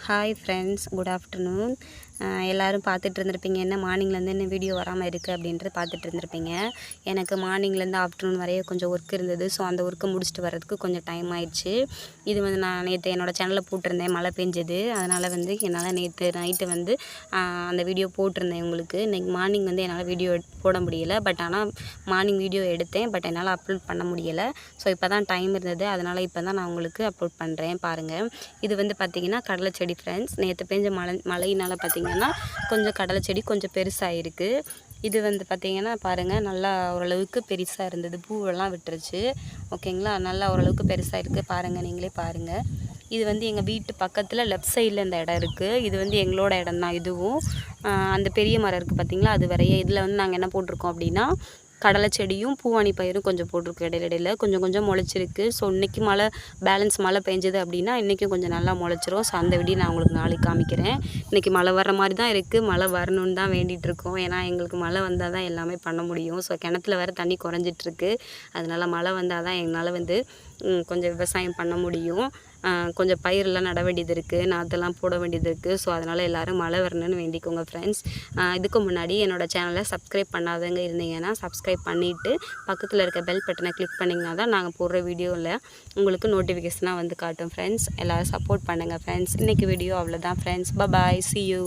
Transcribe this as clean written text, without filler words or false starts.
Hi friends, good afternoon. எல்லோரும் பார்த்துட்டு இருந்திருப்பீங்க, என்ன மார்னிங்லேருந்து என்ன வீடியோ வராமல் இருக்குது அப்படின்ட்டு பார்த்துட்டு இருந்திருப்பீங்க. எனக்கு மார்னிங்லேருந்து ஆஃப்டர்நூன் வரைய கொஞ்சம் ஒர்க் இருந்தது. ஸோ அந்த ஒர்க்கை முடிச்சுட்டு வரதுக்கு கொஞ்சம் டைம் ஆயிடுச்சு. இது நான் நேற்று என்னோடய சேனலில் போட்டிருந்தேன், மழை பெஞ்சது. அதனால் என்னால் நேற்று நைட்டு அந்த வீடியோ போட்டிருந்தேன் உங்களுக்கு. இன்றைக்கி மார்னிங் என்னால் வீடியோ போட முடியலை. ஆனால் மார்னிங் வீடியோ எடுத்தேன், என்னால் அப்லோட் பண்ண முடியலை. ஸோ இப்போ தான் டைம் இருந்தது, அதனால் இப்போ தான் நான் உங்களுக்கு அப்லோட் பண்ணுறேன். பாருங்கள், இது பார்த்திங்கன்னா கடலை செடி ஃப்ரெண்ட்ஸ். நேற்று பெஞ்ச மழையினால் பார்த்திங்கன்னா கொஞ்சம் கடலை செடி கொஞ்சம் பெருசாகிருக்கு. இது பார்த்திங்கன்னா பாருங்கள், நல்லா ஓரளவுக்கு பெருசாக இருந்தது, பூவெல்லாம் விட்டுருச்சு. ஓகேங்களா, நல்லா ஓரளவுக்கு பெருசாக இருக்குது. பாருங்கள், நீங்களே பாருங்கள். இது எங்கள் வீட்டு பக்கத்தில் லெஃப்ட் சைடில் இந்த இடம் இருக்குது. இது எங்களோட இடம் தான். இதுவும் அந்த பெரிய மரம் இருக்குது பார்த்திங்களா, அது வரைய இதில் நாங்கள் என்ன போட்டிருக்கோம் அப்படின்னா, கடலை செடியும் பூவாணி பயிரும் கொஞ்சம் போட்டிருக்கு. இடையில கொஞ்சம் கொஞ்சம் முளைச்சிருக்கு. ஸோ இன்றைக்கி பேலன்ஸ் மழை பெஞ்சது அப்படின்னா இன்றைக்கும் கொஞ்சம் நல்லா முளைச்சிரும். ஸோ அந்த வீடியோ நான் உங்களுக்கு நாளைக்கு காமிக்கிறேன். இன்றைக்கி மழை வர்ற மாதிரி தான் இருக்குது. மழை வரணுன்னு தான் வேண்டிகிட்டு இருக்கோம். ஏன்னா எங்களுக்கு மழை வந்தால் தான் எல்லாமே பண்ண முடியும். ஸோ கிணத்துல வேறு தண்ணி குறைஞ்சிட்ருக்கு. அதனால் மழை வந்தால் தான் எங்களால் கொஞ்சம் விவசாயம் பண்ண முடியும். கொஞ்சம் பயிரெலாம் நட வேண்டியது இருக்குது, நாற்றெல்லாம் போட வேண்டியது இருக்குது. ஸோ அதனால் எல்லோரும் மழை வரணுன்னு வேண்டிக்கோங்க ஃப்ரெண்ட்ஸ். இதுக்கு முன்னாடி என்னோடய சேனலை சப்ஸ்கிரைப் பண்ணாதவங்க இருந்தீங்கன்னா சப்ஸ்கிரைப் பண்ணிவிட்டு பக்கத்தில் இருக்க பெல் பட்டனை கிளிக் பண்ணிங்கன்னா தான் நாங்கள் போடுற வீடியோவில் உங்களுக்கு நோட்டிஃபிகேஷனாக காட்டும் ஃப்ரெண்ட்ஸ். எல்லோரும் சப்போர்ட் பண்ணுங்கள் ஃப்ரெண்ட்ஸ். இன்றைக்கி வீடியோ அவ்வளோதான் ஃப்ரெண்ட்ஸ். Bye, see you.